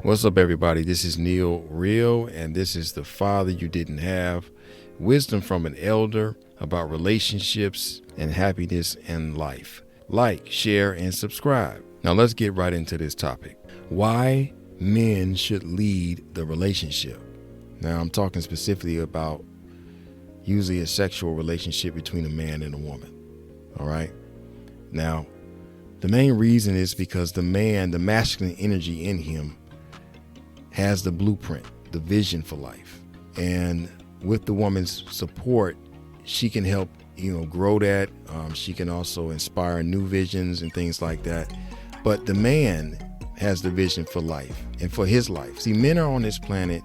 What's up, everybody? This is NealReal, and this is the father you didn't have. Wisdom from an elder about relationships and happiness in life. Like, share, and subscribe. Now let's get right into this topic. Why men should lead the relationship. Now I'm talking specifically about usually a sexual relationship between a man and a woman. All right. Now, the main reason is because the man, the masculine energy in him, has the blueprint, the vision for life. And with the woman's support, she can help, grow that. She can also inspire new visions and things like that. But the man has the vision for life and for his life. See, men are on this planet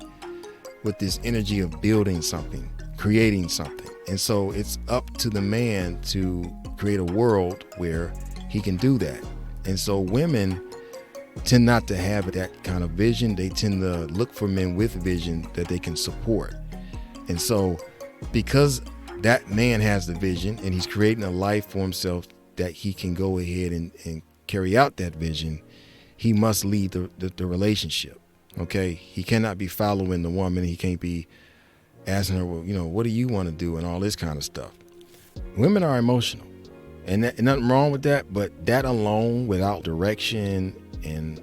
with this energy of building something, creating something. And so it's up to the man to create a world where he can do that. And so women tend not to have that kind of vision. They tend to look for men with vision that they can support. And so because that man has the vision and he's creating a life for himself that he can go ahead and carry out that vision, he must lead the relationship. Okay. He cannot be following the woman. He can't be asking her, well, what do you want to do and all this kind of stuff. Women are emotional and nothing wrong with that, but that alone without direction and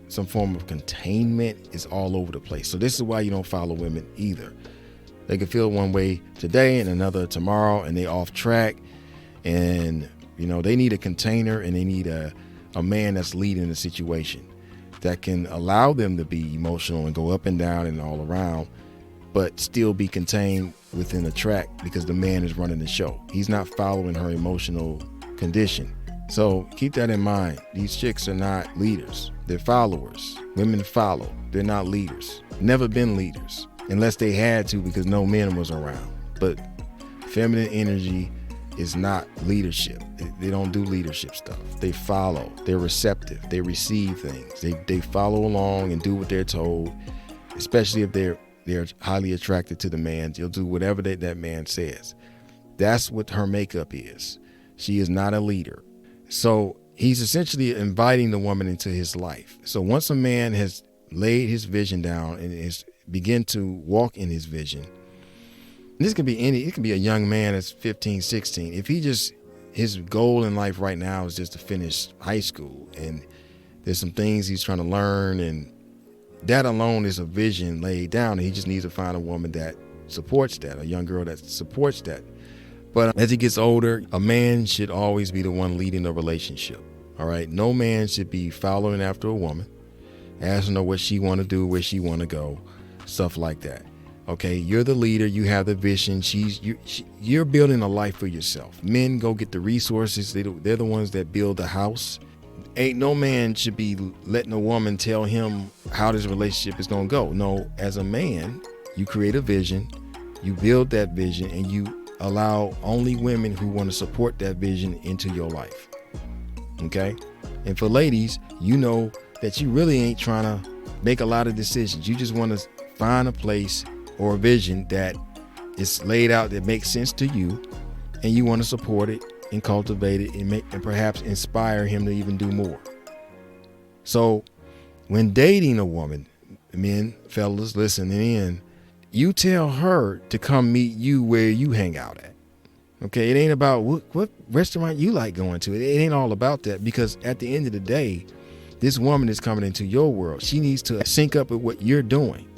some form of containment is all over the place. So this is why you don't follow women either. They can feel one way today and another tomorrow, and they off track. And they need a container, and they need a man that's leading the situation that can allow them to be emotional and go up and down and all around, but still be contained within a track because the man is running the show. He's not following her emotional condition. So keep that in mind. These chicks are not leaders. They're followers. Women follow. They're not leaders. Never been leaders unless they had to because no men was around. But feminine energy is not leadership. They don't do leadership stuff. They follow. They're receptive. They receive things. They follow along and do what they're told, especially if they're highly attracted to the man. They'll do whatever that man says. That's what her makeup is. She is not a leader. So he's essentially inviting the woman into his life. So once a man has laid his vision down and is begin to walk in his vision, this can be it can be a young man that's 15, 16. If his goal in life right now is just to finish high school and there's some things he's trying to learn, and that alone is a vision laid down, and he just needs to find a woman that supports that, a young girl that supports that. But as he gets older, a man should always be the one leading the relationship. All right. No man should be following after a woman, asking her what she want to do, where she want to go, stuff like that. Okay. You're the leader. You have the vision. You're building a life for yourself. Men go get the resources. They're the ones that build the house. Ain't no man should be letting a woman tell him how this relationship is going to go. No, as a man, you create a vision, you build that vision, and you allow only women who want to support that vision into your life. Okay. And for ladies, that you really ain't trying to make a lot of decisions. You just want to find a place or a vision that is laid out that makes sense to you, and you want to support it and cultivate it and perhaps inspire him to even do more. So when dating a woman, men, fellas listening in, you tell her to come meet you where you hang out at. Okay. It ain't about what restaurant you like going to. It ain't all about that, because at the end of the day, this woman is coming into your world. She needs to sync up with what you're doing.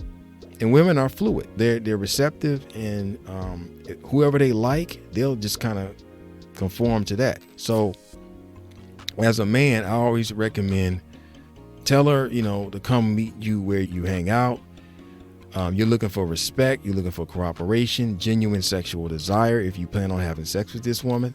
And women are fluid. They're receptive, and whoever they like, they'll just kind of conform to that. So as a man, I always recommend tell her, to come meet you where you hang out. You're looking for respect. You're looking for cooperation, genuine sexual desire. If you plan on having sex with this woman,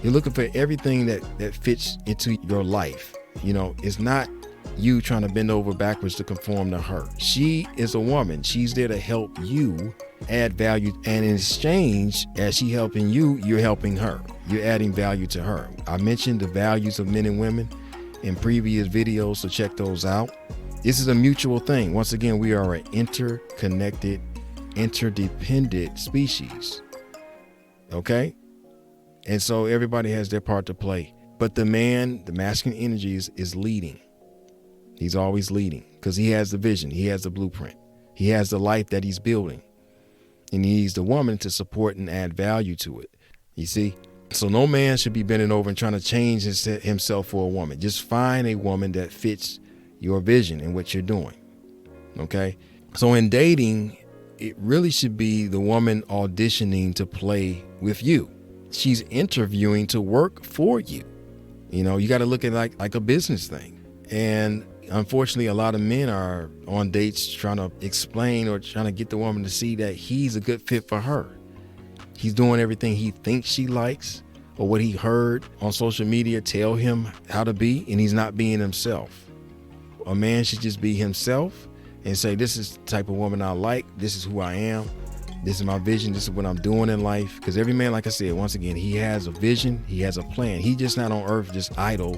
you're looking for everything that fits into your life. It's not you trying to bend over backwards to conform to her. She is a woman. She's there to help you add value. And in exchange, as she helping you, you're helping her. You're adding value to her. I mentioned the values of men and women in previous videos, so check those out. This is a mutual thing. Once again, we are an interconnected, interdependent species. Okay? And so everybody has their part to play. But the man, the masculine energy is leading. He's always leading. because he has the vision. He has the blueprint. He has the life that he's building. And he needs the woman to support and add value to it. You see? So no man should be bending over and trying to change himself for a woman. Just find a woman that fits your vision and what you're doing. Okay? So in dating, it really should be the woman auditioning to play with you. She's interviewing to work for you. You know, you got to look at it like a business thing. And unfortunately, a lot of men are on dates trying to explain or trying to get the woman to see that he's a good fit for her. He's doing everything he thinks she likes or what he heard on social media tell him how to be, and he's not being himself. A man should just be himself and say, this is the type of woman I like. This is who I am. This is my vision. This is what I'm doing in life. Because every man, like I said, once again, he has a vision. He has a plan. He just not on earth just idle.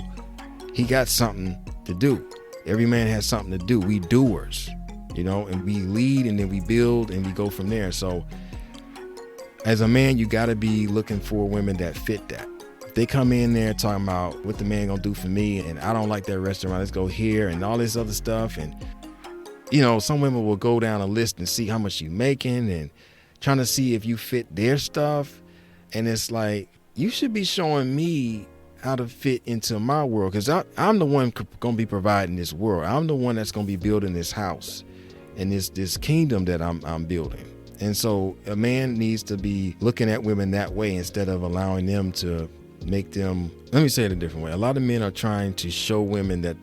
He got something to do. Every man has something to do. We doers, you know, and we lead and then we build and we go from there. So as a man, you got to be looking for women that fit that. If they come in there talking about what the man gonna do for me and I don't like that restaurant, let's go here and all this other stuff. And, you know, some women will go down a list and see how much you making and trying to see if you fit their stuff. And it's like, you should be showing me how to fit into my world, because I'm the one going to be providing this world. I'm the one that's going to be building this house and this kingdom that I'm building. And so a man needs to be looking at women that way instead of allowing them to make them, let me say it a different way. A lot of men are trying to show women that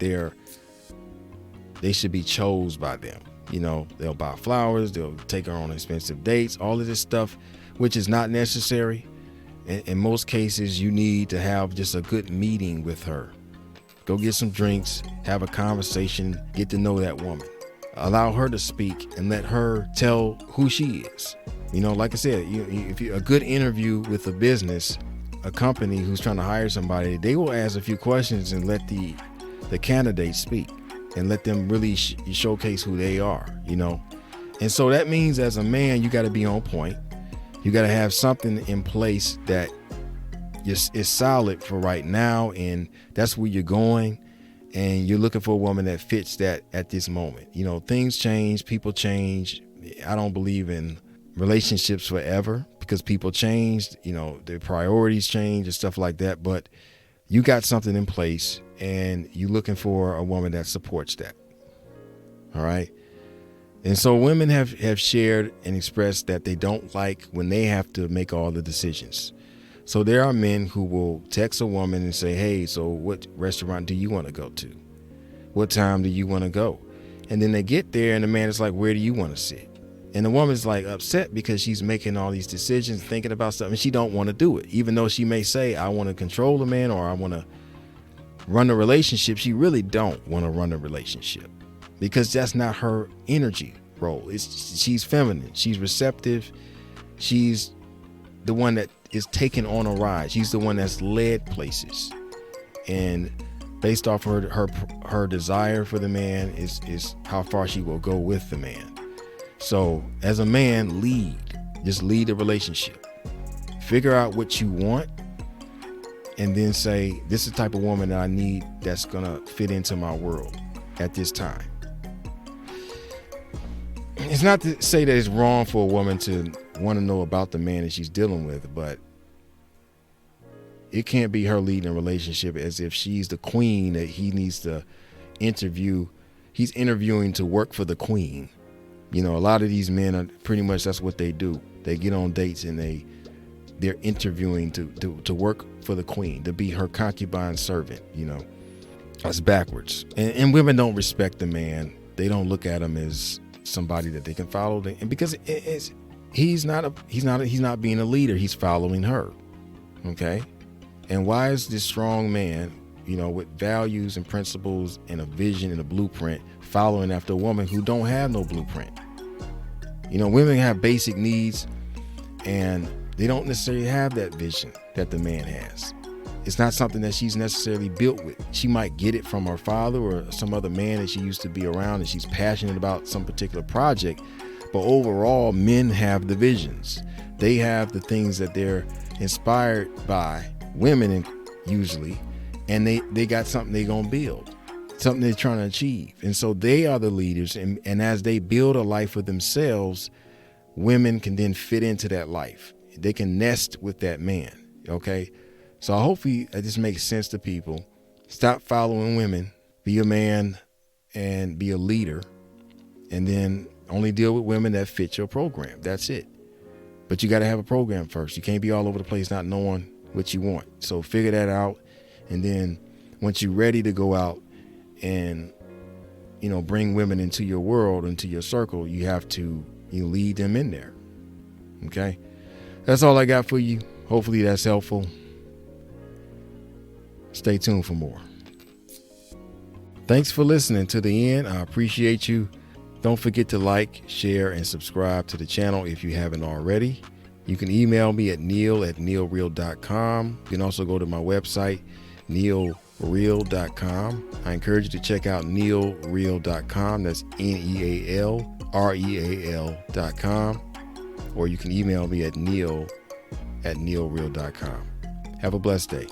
they should be chose by them. You know, they'll buy flowers, they'll take her on expensive dates, all of this stuff, which is not necessary. In most cases, you need to have just a good meeting with her. Go get some drinks, have a conversation, get to know that woman. Allow her to speak and let her tell who she is. You know, like I said, if you a good interview with a business, a company who's trying to hire somebody, they will ask a few questions and let the candidate speak and let them really showcase who they are, you know. And so that means as a man, you got to be on point. You got to have something in place that is solid for right now, and that's where you're going. And you're looking for a woman that fits that at this moment. You know, things change, people change. I don't believe in relationships forever because people change, you know, their priorities change and stuff like that. But you got something in place and you're looking for a woman that supports that. All right. And so women have shared and expressed that they don't like when they have to make all the decisions. So there are men who will text a woman and say, hey, so what restaurant do you want to go to? What time do you want to go? And then they get there and the man is like, where do you want to sit? And the woman's like upset because she's making all these decisions, thinking about something. She don't want to do it. Even though she may say, I want to control the man or I want to run the relationship. She really don't want to run the relationship because that's not her energy role. She's feminine. She's receptive. She's the one that is taken on a ride. She's the one that's led places, and based off her desire for the man is how far she will go with the man. So as a man, just lead the relationship. Figure out what you want and then say, this is the type of woman that I need that's gonna fit into my world at this time. It's not to say that it's wrong for a woman to want to know about the man that she's dealing with, but it can't be her leading a relationship as if she's the queen that he needs to interview. He's interviewing to work for the queen. You know, a lot of these men are pretty much, that's what they do. They get on dates and they're interviewing to work for the queen, to be her concubine servant. You know, that's backwards. And women don't respect the man. They don't look at him as somebody that they can follow, and because he's not being a leader, he's following her. Okay. And why is this strong man, you know, with values and principles and a vision and a blueprint following after a woman who don't have no blueprint? You know, women have basic needs and they don't necessarily have that vision that the man has. It's not something that she's necessarily built with. She might get it from her father or some other man that she used to be around and she's passionate about some particular project. But overall, men have the visions. They have the things that they're inspired by, women usually, and they got something they're going to build. something they're trying to achieve. And so they are the leaders. And as they build a life for themselves, women can then fit into that life. They can nest with that man. Okay. So hopefully this makes sense to people. Stop following women, be a man and be a leader. And then only deal with women that fit your program. That's it. But you got to have a program first. You can't be all over the place not knowing what you want. So figure that out. And then once you're ready to go out and, bring women into your world, into your circle, you have to lead them in there. Okay. That's all I got for you. Hopefully that's helpful. Stay tuned for more. Thanks for listening to the end. I appreciate you. Don't forget to like, share, and subscribe to the channel if you haven't already. You can email me at neal@nealreal.com. You can also go to my website, NealReal.com. I encourage you to check out NealReal.com. That's NealReal.com. Or you can email me at neal@nealreal.com. Have a blessed day.